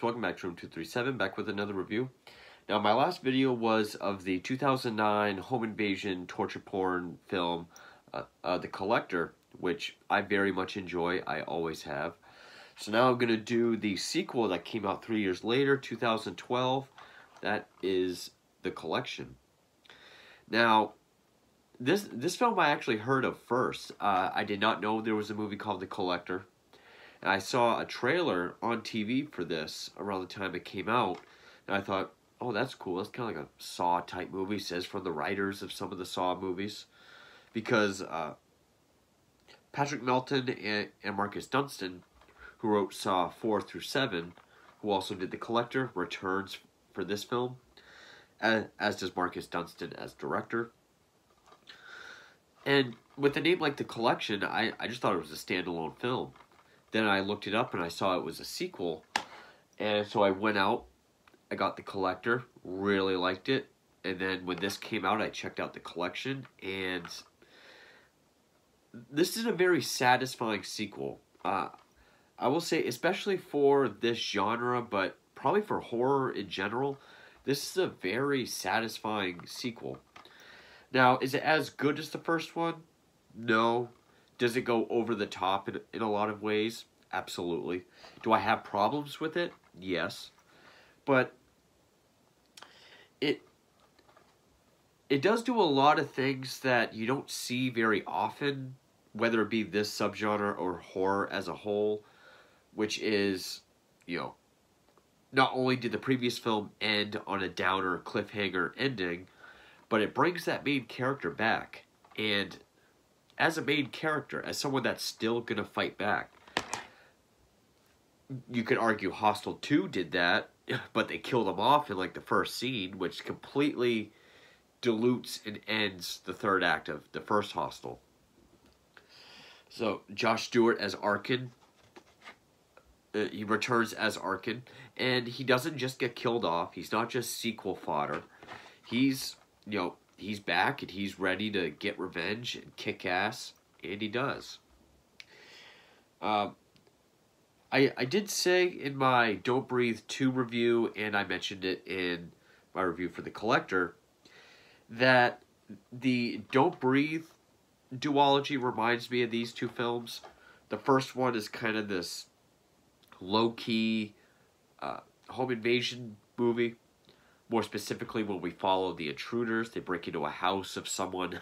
welcome back to Room 237, back with another review. Now, my last video was of the 2009 home invasion torture porn film, The Collector, which I very much enjoy, I always have. So now I'm going to do the sequel that came out 3 years later, 2012, that is The Collection. Now, this film I actually heard of first. I did not know there was a movie called The Collector. And I saw a trailer on TV for this around the time it came out. And I thought, oh, that's cool. That's kind of like a Saw-type movie. It says from the writers of some of the Saw movies. Because Patrick Melton and Marcus Dunstan, who wrote Saw 4 through 7, who also did The Collector, returns for this film. As does Marcus Dunstan as director. And with a name like The Collection, I just thought it was a standalone film. Then I looked it up and I saw it was a sequel. And so I went out, I got The Collector, really liked it. And then when this came out, I checked out The Collection. And this is a very satisfying sequel. I will say, especially for this genre, but probably for horror in general, this is a very satisfying sequel. Now, is it as good as the first one? No. Does it go over the top in a lot of ways? Absolutely. Do I have problems with it? Yes. But it does do a lot of things that you don't see very often, whether it be this subgenre or horror as a whole, which is, not only did the previous film end on a downer cliffhanger ending, but it brings that main character back. And as a main character, as someone that's still going to fight back, you could argue Hostel 2 did that, but they killed him off in like the first scene, which completely dilutes and ends the third act of the first Hostel. So Josh Stewart as Arkin, he returns as Arkin, and he doesn't just get killed off. He's not just sequel fodder. He's back and he's ready to get revenge and kick ass, and he does. I did say in my Don't Breathe 2 review, and I mentioned it in my review for The Collector, that the Don't Breathe duology reminds me of these two films. The first one is kind of this low-key home invasion movie. More specifically, when we follow the intruders, they break into a house of someone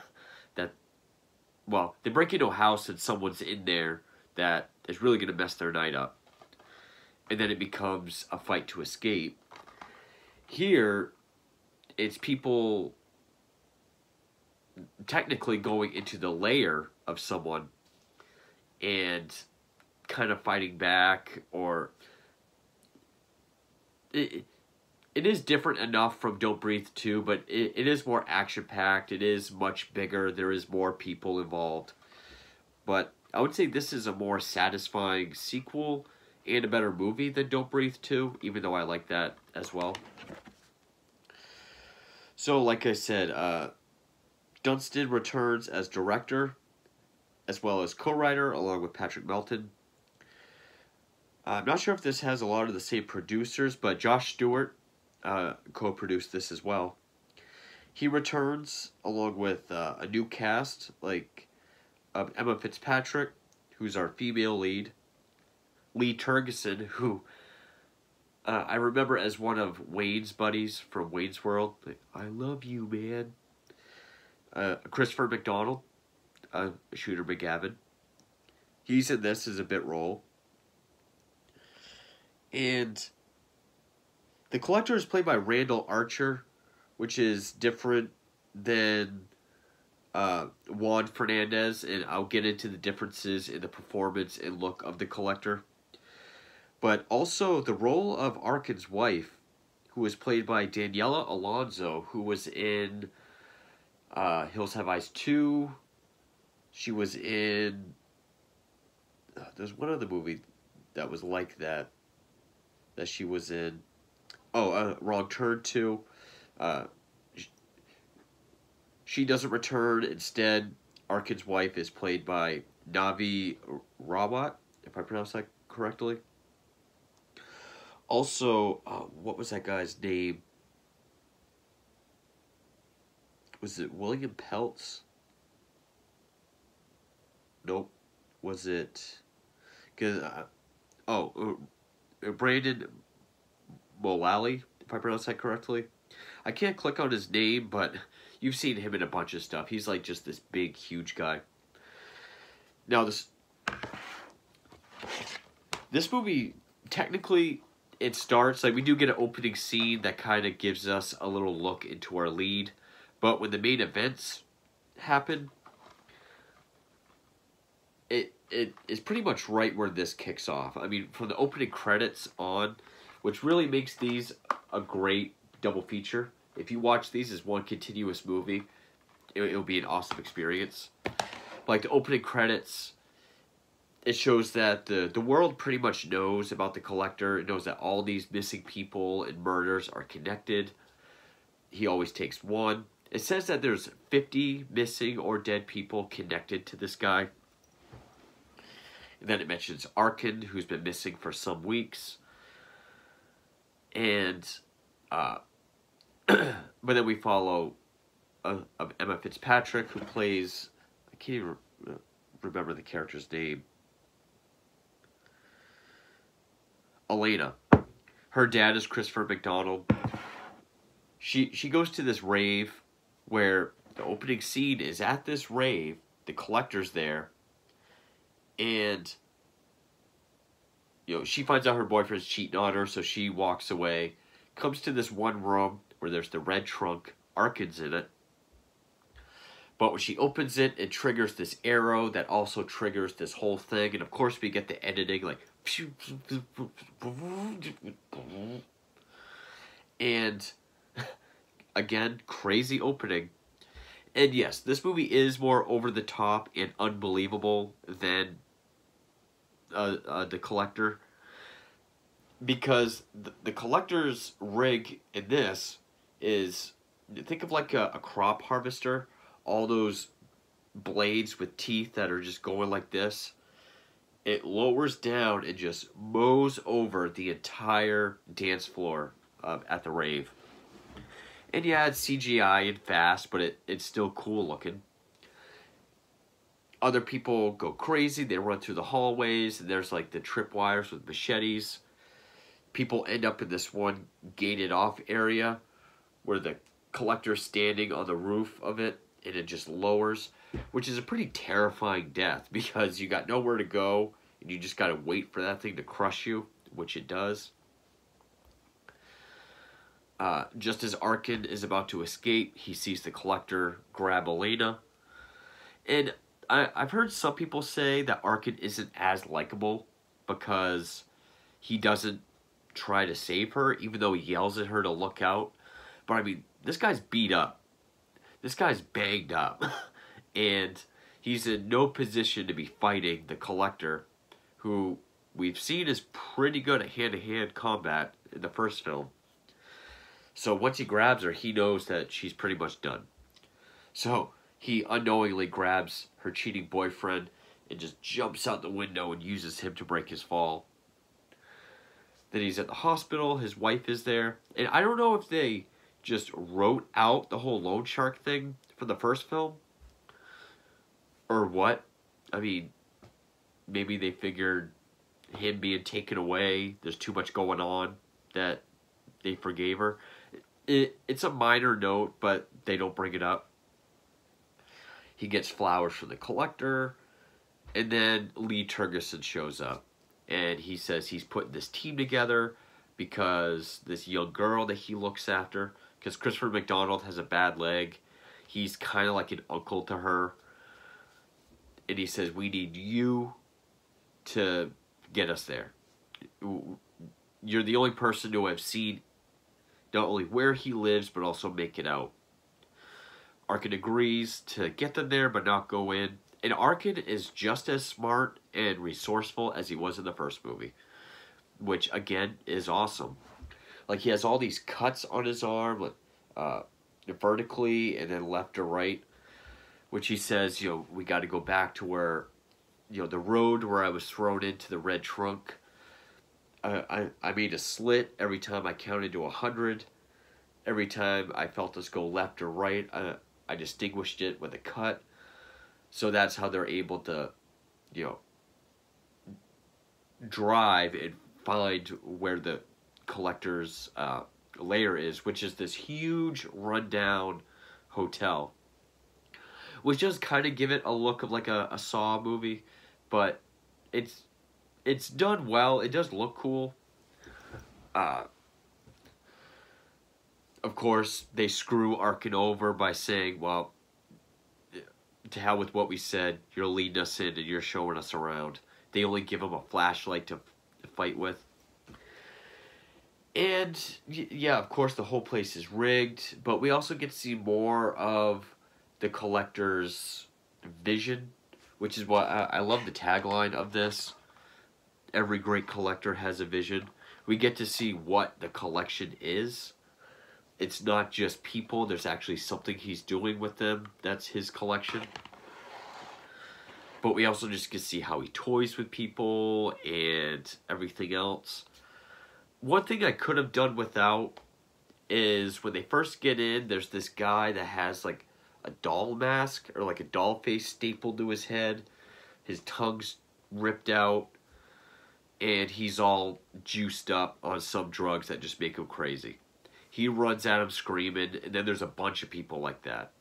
they break into a house and someone's in there that is really going to mess their night up. And then it becomes a fight to escape. Here, it's people technically going into the lair of someone and kind of fighting back, or it is different enough from Don't Breathe 2, but it is more action-packed. It is much bigger. There is more people involved. But I would say this is a more satisfying sequel and a better movie than Don't Breathe 2, even though I like that as well. So, like I said, Dunstan returns as director, as well as co-writer, along with Patrick Melton. I'm not sure if this has a lot of the same producers, but Josh Stewart co-produced this as well. He returns along with a new cast like Emma Fitzpatrick, who's our female lead, Lee Turgison, who I remember as one of Wayne's buddies from Wayne's World. Like, I love you, man. Christopher McDonald, Shooter McGavin. He's in this as a bit role. And The Collector is played by Randall Archer, which is different than Juan Fernandez, and I'll get into the differences in the performance and look of The Collector. But also the role of Arkin's wife, who was played by Daniela Alonso, who was in Hills Have Eyes 2. She was in... there's one other movie that was like that she was in. Wrong Turn 2. She doesn't return. Instead, Arkin's wife is played by Navi Rawat, if I pronounce that correctly. Also, what was that guy's name? Was it William Peltz? Nope. Was it? Cause Brandon Mullally, if I pronounce that correctly. I can't click on his name, but you've seen him in a bunch of stuff. He's like just this big, huge guy. Now this movie, technically, it starts like we do get an opening scene that kind of gives us a little look into our lead, but when the main events happen, it is pretty much right where this kicks off. I mean, from the opening credits on, which really makes these a great double feature. If you watch these as one continuous movie, it'll be an awesome experience. Like the opening credits, it shows that the world pretty much knows about the Collector. It knows that all these missing people and murders are connected. He always takes one. It says that there's 50 missing or dead people connected to this guy. And then it mentions Arkin, who's been missing for some weeks. And, but then we follow Emma Fitzpatrick, who plays, I can't even remember the character's name. Elena. Her dad is Christopher McDonald. She goes to this rave where the opening scene is at this rave. The Collector's there. And, you know, she finds out her boyfriend's cheating on her, so she walks away. Comes to this one room where there's the red trunk. Arkin's in it. But when she opens it, it triggers this arrow that also triggers this whole thing. And of course we get the editing like... And, again, crazy opening. And yes, this movie is more over the top and unbelievable than the Collector, because the Collector's rig in this is, think of like a crop harvester, all those blades with teeth that are just going like this. It lowers down and just mows over the entire dance floor at the rave. And yeah, it's CGI and fast, but it's still cool looking. Other people go crazy. They run through the hallways, and there's like the tripwires with machetes. People end up in this one gated off area where the Collector's standing on the roof of it, and it just lowers, which is a pretty terrifying death because you got nowhere to go, and you just got to wait for that thing to crush you, which it does. Just as Arkin is about to escape, he sees the Collector grab Elena. And I've heard some people say that Arkin isn't as likable because he doesn't try to save her, even though he yells at her to look out. But I mean, this guy's beat up. This guy's banged up. And he's in no position to be fighting the Collector, who we've seen is pretty good at hand-to-hand combat in the first film. So once he grabs her, he knows that she's pretty much done. So he unknowingly grabs her cheating boyfriend and just jumps out the window and uses him to break his fall. Then he's at the hospital. His wife is there. And I don't know if they just wrote out the whole loan shark thing for the first film or what. I mean, maybe they figured him being taken away, there's too much going on, that they forgave her. It's a minor note, but they don't bring it up. He gets flowers from the Collector, and then Lee Turgison shows up, and he says he's putting this team together because this young girl that he looks after, because Christopher McDonald has a bad leg, he's kind of like an uncle to her, and he says, we need you to get us there. You're the only person who I've seen not only where he lives, but also make it out. Arkin agrees to get them there, but not go in. And Arkin is just as smart and resourceful as he was in the first movie, which, again, is awesome. Like, he has all these cuts on his arm, like, vertically and then left to right, which he says, you know, we got to go back to where, you know, the road where I was thrown into the red trunk. I made a slit every time I counted to 100. Every time I felt us go left or right, I distinguished it with a cut. So that's how they're able to, you know, drive and find where the collector's lair is, which is this huge rundown hotel, which does kind of give it a look of like a Saw movie, but it's done well. It does look cool. Of course, they screw Arkin over by saying, well, to hell with what we said, you're leading us in and you're showing us around. They only give him a flashlight to fight with. And, yeah, of course, the whole place is rigged, but we also get to see more of the collector's vision, which is what I love the tagline of this. Every great collector has a vision. We get to see what the collection is. It's not just people. There's actually something he's doing with them. That's his collection. But we also just get to see how he toys with people and everything else. One thing I could have done without is when they first get in, there's this guy that has like a doll mask or like a doll face stapled to his head. His tongue's ripped out. And he's all juiced up on some drugs that just make him crazy. He runs at him screaming, and then there's a bunch of people like that.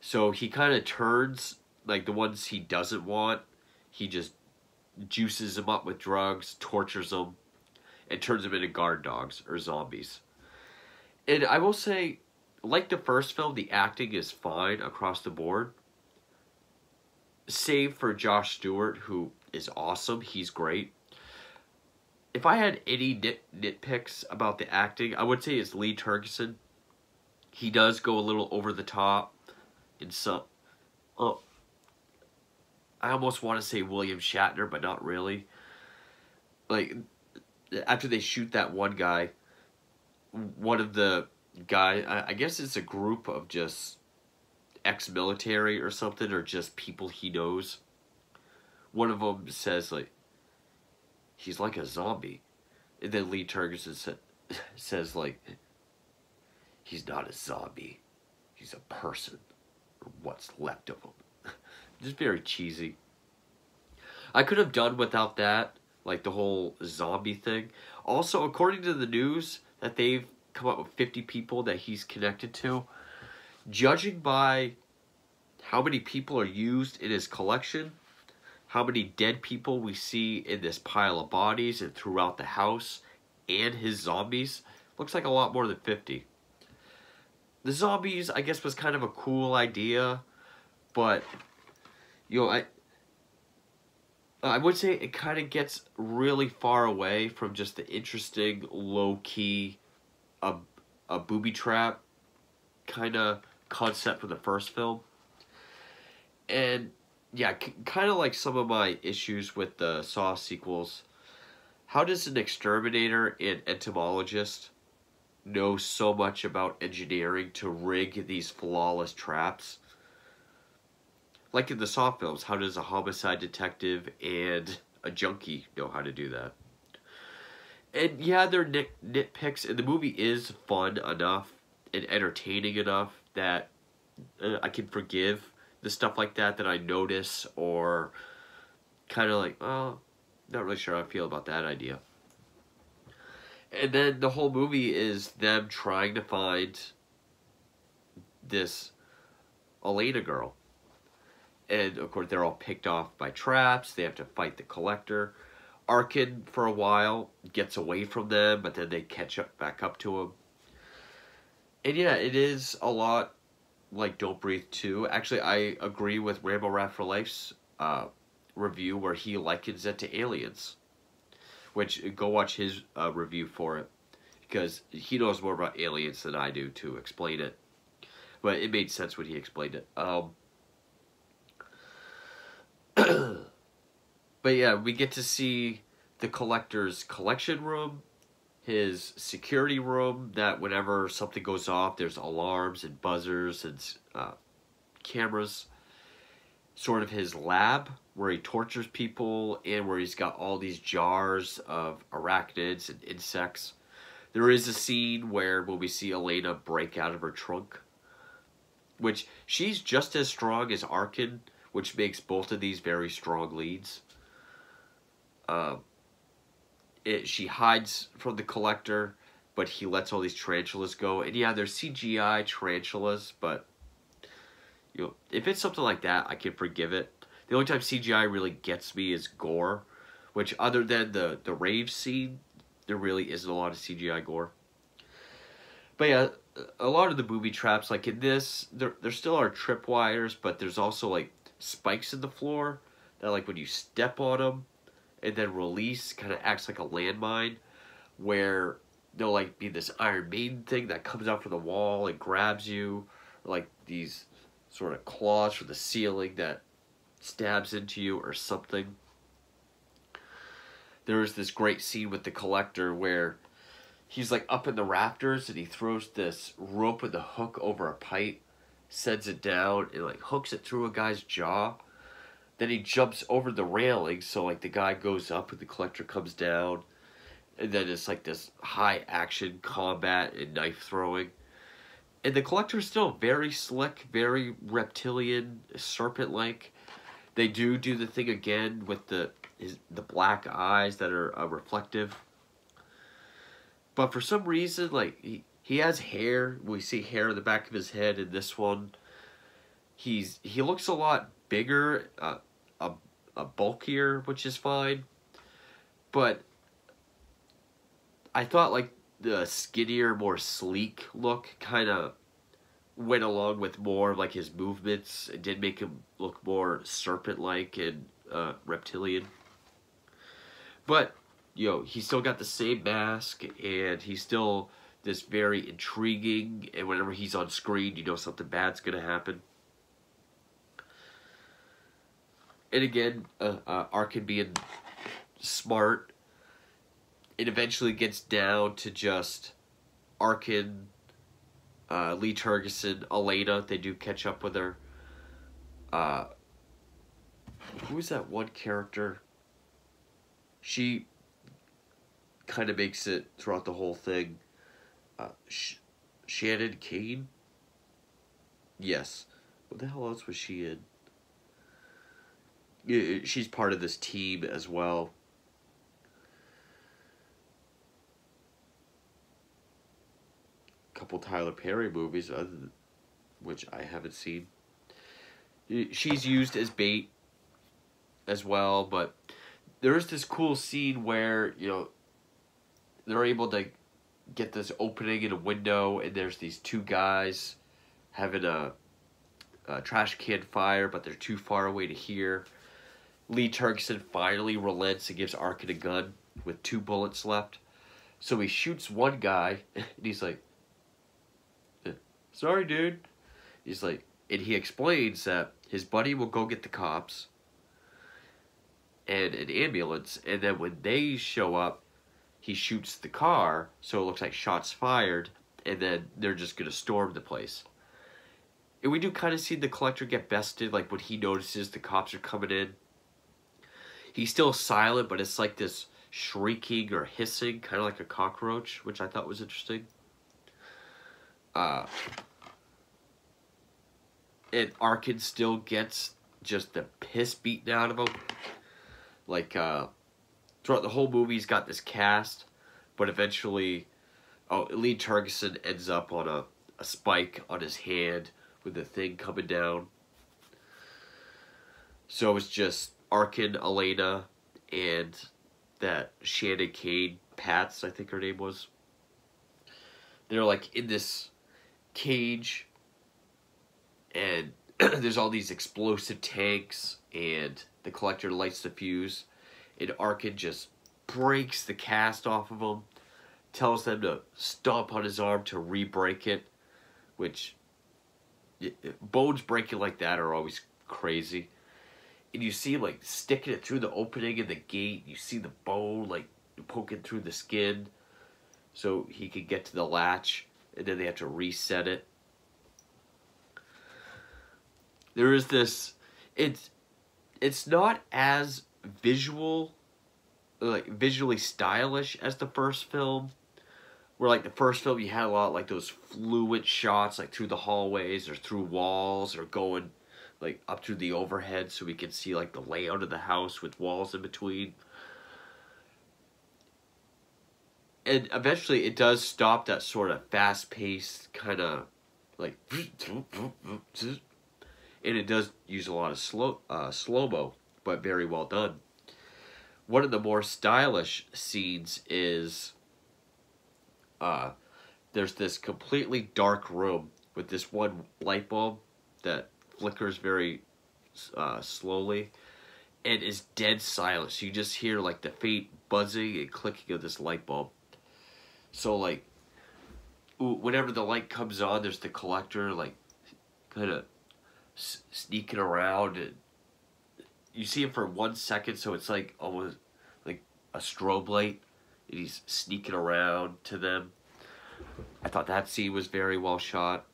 So he kind of turns, like the ones he doesn't want, he just juices them up with drugs, tortures them, and turns them into guard dogs or zombies. And I will say, like the first film, the acting is fine across the board. Save for Josh Stewart, who is awesome. He's great. If I had any nitpicks about the acting, I would say it's Lee Turgison. He does go a little over the top in some... I almost want to say William Shatner, but not really. Like, after they shoot that one guy, one of the guys... I guess it's a group of just ex-military or something, or just people he knows. One of them says, like, he's like a zombie. And then Lee Turgison says, like, he's not a zombie. He's a person. Or what's left of him. Just very cheesy. I could have done without that. Like, the whole zombie thing. Also, according to the news, that they've come up with 50 people that he's connected to. Judging by how many people are used in his collection, how many dead people we see in this pile of bodies and throughout the house, and his zombies, looks like a lot more than 50. The zombies, I guess, was kind of a cool idea, but, you know, I would say it kind of gets really far away from just the interesting, low-key, a booby trap kind of concept from the first film. And yeah, kind of like some of my issues with the Saw sequels. How does an exterminator and entomologist know so much about engineering to rig these flawless traps? Like in the Saw films, how does a homicide detective and a junkie know how to do that? And yeah, they're nitpicks, and the movie is fun enough and entertaining enough that I can forgive the stuff like that I notice, or kind of like, oh, not really sure how I feel about that idea. And then the whole movie is them trying to find this Elena girl. And of course they're all picked off by traps. They have to fight the collector. Arkin, for a while, gets away from them, but then they catch back up to him. And yeah, it is a lot like Don't Breathe 2. Actually, I agree with Rambo Rat for Life's review where he likens it to Aliens. Which, go watch his review for it. Because he knows more about Aliens than I do to explain it. But it made sense when he explained it. But yeah, we get to see the collector's collection room, his security room, that whenever something goes off, there's alarms and buzzers and cameras. Sort of his lab, where he tortures people and where he's got all these jars of arachnids and insects. There is a scene where when we see Elena break out of her trunk, which she's just as strong as Arkin, which makes both of these very strong leads. She hides from the Collector, but he lets all these tarantulas go. And yeah, there's CGI tarantulas, but you know, if it's something like that, I can forgive it. The only time CGI really gets me is gore, which other than the rave scene, there really isn't a lot of CGI gore. But yeah, a lot of the booby traps, like in this, there still are tripwires, but there's also like spikes in the floor that, like, when you step on them and then release, kind of acts like a landmine, where there'll like be this Iron Maiden thing that comes out from the wall and grabs you, or like these sort of claws from the ceiling that stabs into you or something. There is this great scene with the Collector where he's like up in the rafters and he throws this rope with a hook over a pipe, sends it down, and like hooks it through a guy's jaw. Then he jumps over the railing, so like the guy goes up and the Collector comes down. And then it's like this high action combat and knife throwing. And the Collector's still very slick, very reptilian, serpent-like. They do the thing again with the black eyes that are reflective. But for some reason, like, he has hair. We see hair in the back of his head in this one. He looks a lot bigger, a bulkier, which is fine. But I thought, like, the skinnier, more sleek look kind of went along with more of, like, his movements. It did make him look more serpent-like and reptilian. But, you know, he's still got the same mask, and he's still this very intriguing, and whenever he's on screen, you know something bad's going to happen. And again, Arkin being smart, it eventually gets down to just Arkin, Lee Turgison, Elena. They do catch up with her. Who is that one character? She kind of makes it throughout the whole thing. Shannon Kane? Yes. What the hell else was she in? She's part of this team as well. Couple Tyler Perry movies, which I haven't seen. She's used as bait as well, but there's this cool scene where, you know, they're able to get this opening in a window, and there's these two guys having a trash can fire, but they're too far away to hear. Lee Turgison finally relents and gives Arkin a gun with 2 bullets left. So he shoots one guy, and he's like, "Sorry, dude." He's like, and he explains that his buddy will go get the cops and an ambulance, and then when they show up, he shoots the car, so it looks like shots fired, and then they're just going to storm the place. And we do kind of see the Collector get bested, like when he notices the cops are coming in. He's still silent, but it's like this shrieking or hissing, kind of like a cockroach, which I thought was interesting. And Arkin still gets just the piss beaten out of him. Like, throughout the whole movie, he's got this cast, but eventually, Lee Turgison ends up on a spike on his hand with the thing coming down. So it's just Arkin, Elena, and that Shannon Kane, Pats, I think her name was. They're like in this cage, and there's all these explosive tanks, and the Collector lights the fuse, and Arkin just breaks the cast off of him, tells them to stomp on his arm to re-break it, which, bones breaking like that are always crazy. And you see him, like, sticking it through the opening in the gate. You see the bone, like, poking through the skin so he can get to the latch, and then they have to reset it. There is this, it's it's not as visually stylish as the first film. Where like the first film you had a lot like those fluid shots like through the hallways or through walls or going like up through the overhead so we can see like the layout of the house with walls in between. And eventually it does stop that sort of fast-paced kind of like, and it does use a lot of slow-mo, but very well done. One of the more stylish scenes is there's this completely dark room with this one light bulb that flickers very slowly and is dead silent. So you just hear like the faint buzzing and clicking of this light bulb. So like whenever the light comes on, there's the collector like kind of sneaking around, and you see him for 1 second, so it's like almost like a strobe light, and he's sneaking around to them. I thought that scene was very well shot.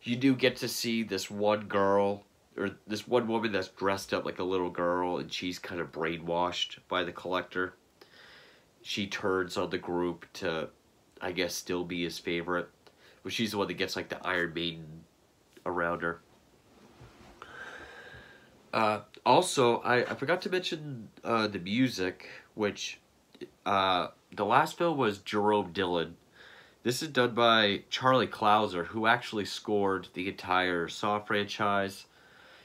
You do get to see this one girl, or this one woman that's dressed up like a little girl, and she's kind of brainwashed by the collector. She turns on the group to, I guess, still be his favorite. But she's the one that gets like the Iron Maiden around her. Also, I forgot to mention the music, which the last film was Jerome Dillon. This is done by Charlie Clouser, who actually scored the entire Saw franchise.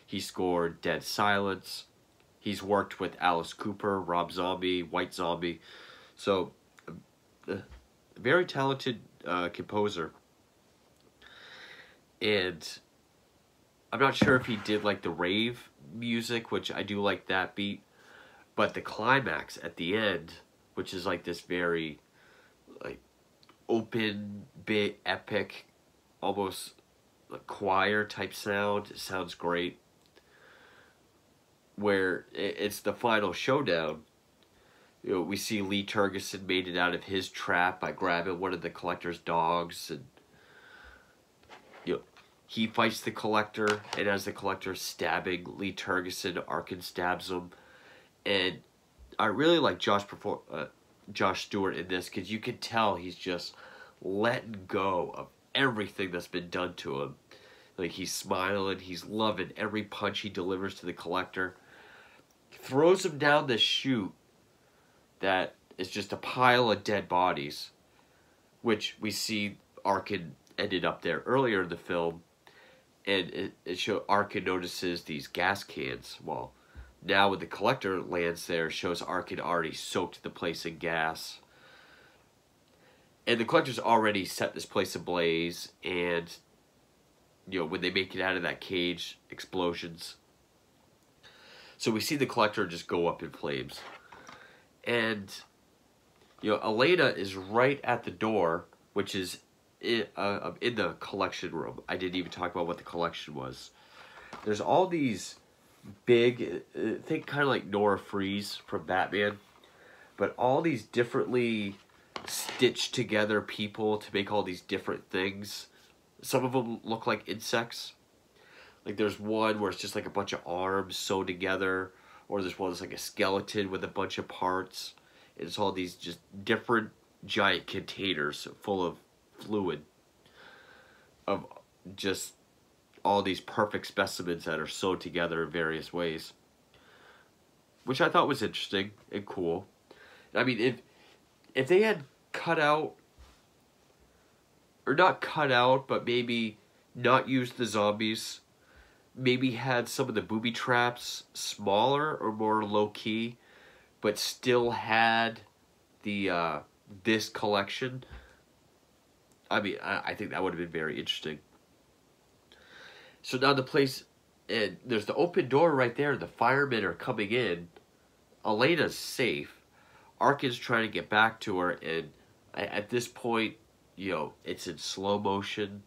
He scored Dead Silence. He's worked with Alice Cooper, Rob Zombie, White Zombie. So, a very talented composer. And I'm not sure if he did like the rave music, which I do like that beat. But the climax at the end, which is like this very like open, bit, epic, almost like choir type sound. It sounds great. Where it's the final showdown. You know, we see Lee Turgison made it out of his trap by grabbing one of the collector's dogs, and you know, he fights the collector, and as the collector's stabbing Lee Turgison, Arkin stabs him. And I really like Josh Stewart in this, because you can tell he's just letting go of everything that's been done to him. Like, he's smiling, he's loving every punch he delivers to the collector. Throws him down the chute that is just a pile of dead bodies, which we see Arkin ended up there earlier in the film, and it shows Arkin notices these gas cans. Well, now when the collector lands there, shows Arkin already soaked the place in gas, and the collector's already set this place ablaze. And you know, when they make it out of that cage, explosions. So we see the collector just go up in flames. And, you know, Elena is right at the door, which is in the collection room. I didn't even talk about what the collection was. There's all these big, think kind of like Nora Freeze from Batman, but all these differently stitched together people to make all these different things. Some of them look like insects. Like there's one where it's just like a bunch of arms sewn together, or there's one that's like a skeleton with a bunch of parts. And it's all these just different giant containers full of fluid of just all these perfect specimens that are sewn together in various ways, which I thought was interesting and cool. I mean, if they had cut out, or not cut out, but maybe not used the zombies, maybe had some of the booby traps smaller or more low-key, but still had the this collection, I mean, I think that would have been very interesting. So now the place, and there's the open door right there, the firemen are coming in, Elena's safe, Arkin's trying to get back to her, and at this point, you know, it's in slow motion.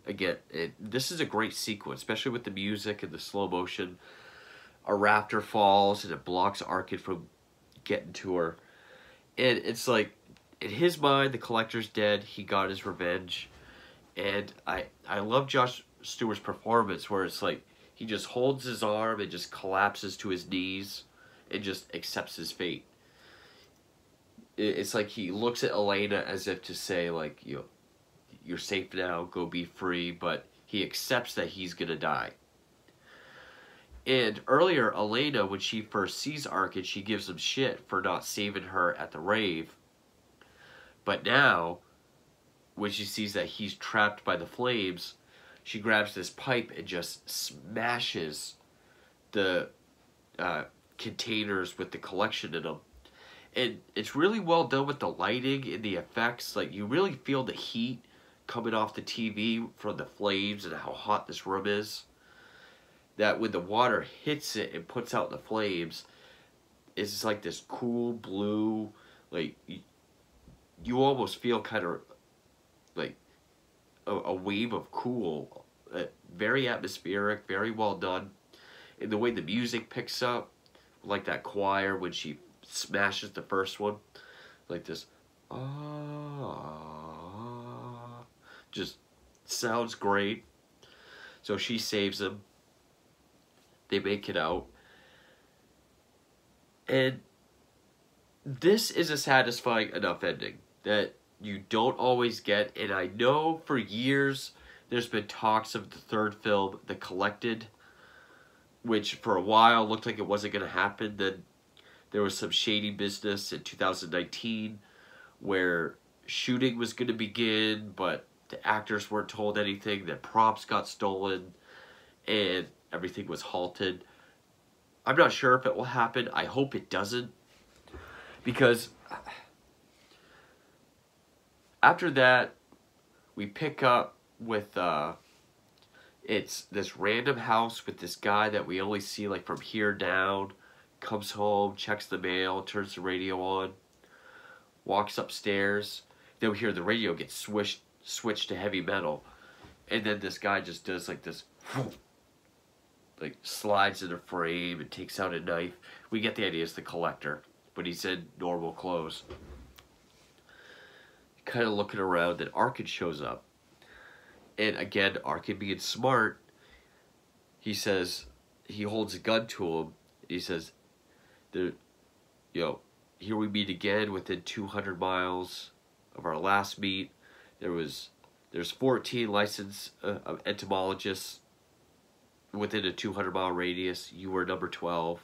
Again, this is a great sequence, especially with the music and the slow motion. A raptor falls and it blocks Arkin from getting to her. And it's like, in his mind, the collector's dead. He got his revenge. And I love Josh Stewart's performance, where it's like, he just holds his arm and just collapses to his knees and just accepts his fate. It's like he looks at Elena as if to say, like, you're safe now, go be free, but he accepts that he's gonna die. And earlier, Elena, when she first sees Arkin, she gives him shit for not saving her at the rave. But now, when she sees that he's trapped by the flames, she grabs this pipe and just smashes the containers with the collection in them. And it's really well done with the lighting and the effects. Like, you really feel the heat coming off the TV from the flames and how hot this room is. That when the water hits it and puts out the flames, it's just like this cool blue, like, you almost feel kind of like a wave of cool. Very atmospheric, very well done. And the way the music picks up, like that choir when she smashes the first one, like this, just sounds great. So she saves him. They make it out. And this is a satisfying enough ending that you don't always get. And I know for years there's been talks of the third film, The Collected, which for a while looked like it wasn't going to happen. Then there was some shady business in 2019 where shooting was going to begin, but the actors weren't told anything. The props got stolen, and everything was halted. I'm not sure if it will happen. I hope it doesn't, because after that, we pick up with it's this random house with this guy that we only see like from here down. Comes home, checks the mail, turns the radio on, walks upstairs. Then we hear the radio get switched to heavy metal, and then this guy just does like this, like slides in a frame and takes out a knife. We get the idea it's the collector, but he's in normal clothes. Kind of looking around, then Arkin shows up. And again, Arkin being smart, he says, he holds a gun to him. He says, here we meet again within 200 miles of our last meet. There's 14 licensed entomologists within a 200-mile radius. You were number 12.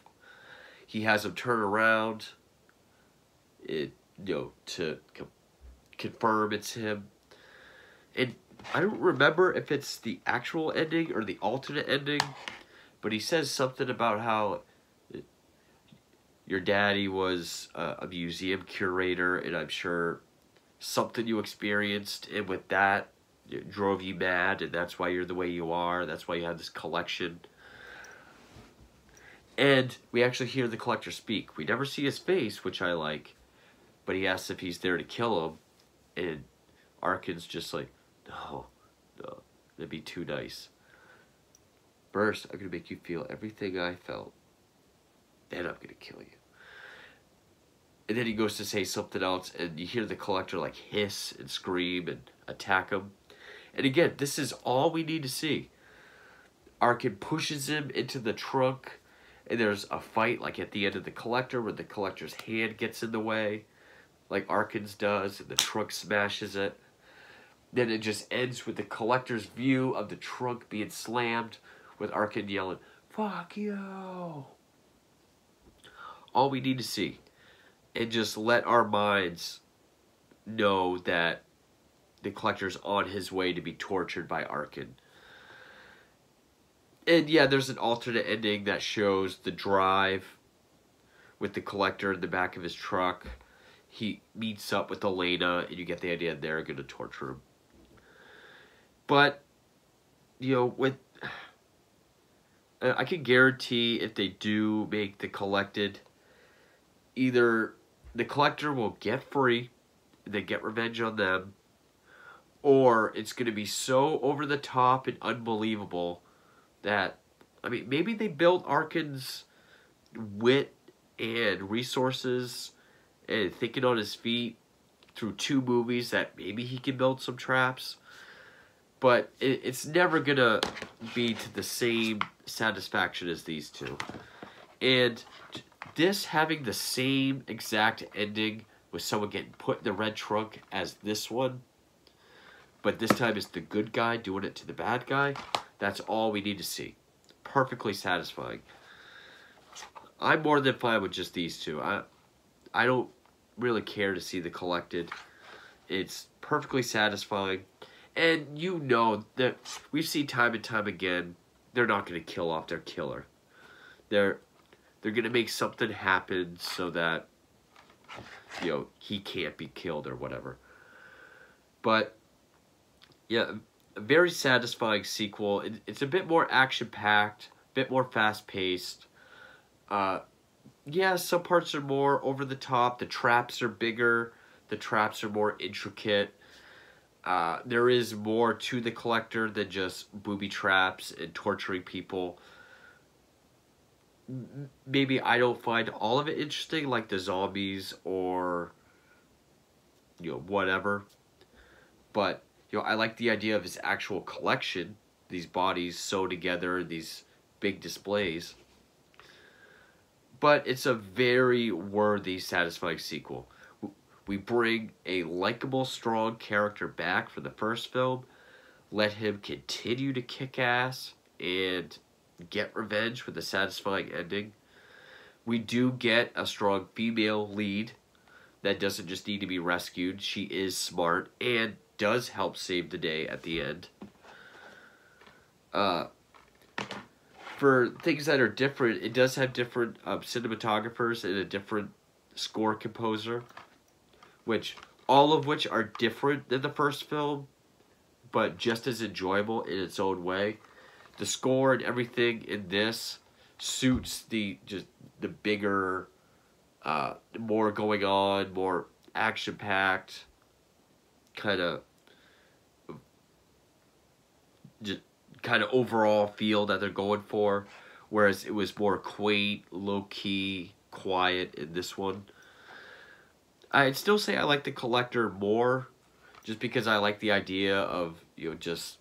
He has them turn around, to confirm it's him. And I don't remember if it's the actual ending or the alternate ending, but he says something about how your daddy was a museum curator, and I'm sure something you experienced, and with that, it drove you mad, and that's why you're the way you are. That's why you have this collection. And we actually hear the collector speak. We never see his face, which I like, but he asks if he's there to kill him, and Arkin's just like, no, that'd be too nice. First, I'm going to make you feel everything I felt. Then I'm going to kill you. And then he goes to say something else, and you hear the collector like hiss and scream and attack him. And again, this is all we need to see. Arkin pushes him into the trunk, and there's a fight like at the end of the collector where the collector's hand gets in the way, like Arkin's does, and the trunk smashes it. Then it just ends with the collector's view of the trunk being slammed, with Arkin yelling, "Fuck you!" All we need to see. And just let our minds know that the collector's on his way to be tortured by Arkin. And yeah, there's an alternate ending that shows the drive with the collector in the back of his truck. He meets up with Elena, and you get the idea they're going to torture him. But, I can guarantee if they do make the collected, either the collector will get free, and they get revenge on them, or it's going to be so over the top and unbelievable that, maybe they built Arkin's wit and resources and thinking on his feet through 2 movies that maybe he can build some traps. but it's never gonna be to the same satisfaction as these two. And this having the same exact ending with someone getting put in the red trunk as this one, but this time it's the good guy doing it to the bad guy, that's all we need to see. Perfectly satisfying. I'm more than fine with just these two. I don't really care to see the collected. It's perfectly satisfying. And you know that we've seen time and time again, they're not going to kill off their killer. They're going to make something happen so that, you know, he can't be killed or whatever. But, yeah, a very satisfying sequel. It's a bit more action-packed, a bit more fast-paced. Yeah, some parts are more over the top. The traps are bigger. The traps are more intricate. There is more to the collector than just booby traps and torturing people. Maybe I don't find all of it interesting, like the zombies or, you know, whatever. But, you know, I like the idea of his actual collection. These bodies sewed together, these big displays. But it's a very worthy, satisfying sequel. We bring a likable, strong character back for the first film, let him continue to kick ass, and get revenge with a satisfying ending. We do get a strong female lead that doesn't just need to be rescued. She is smart and does help save the day at the end. For things that are different, it does have different cinematographers and a different score composer, all of which are different than the first film, but just as enjoyable in its own way. The score and everything in this suits the bigger, more going on, more action-packed, kind of overall feel that they're going for, whereas it was more quaint, low-key, quiet in this one. I'd still say I like the collector more, just because I like the idea of, you know, just,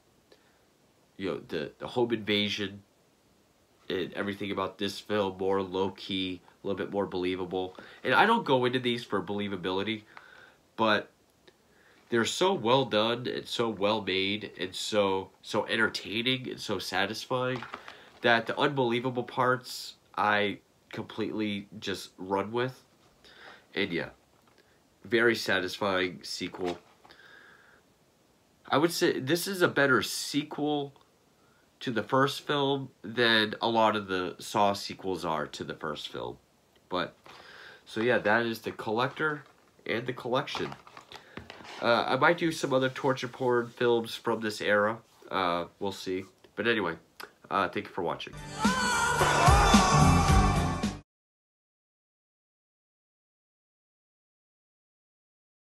you know, the home invasion and everything about this film, more low-key, a little bit more believable. And I don't go into these for believability, but they're so well done and so well made and so entertaining and so satisfying that the unbelievable parts I completely just run with. And yeah, very satisfying sequel. I would say this is a better sequel to the first film than a lot of the Saw sequels are to the first film. But, so yeah, that is the collector and the collection. I might do some other torture porn films from this era. We'll see. But anyway, thank you for watching.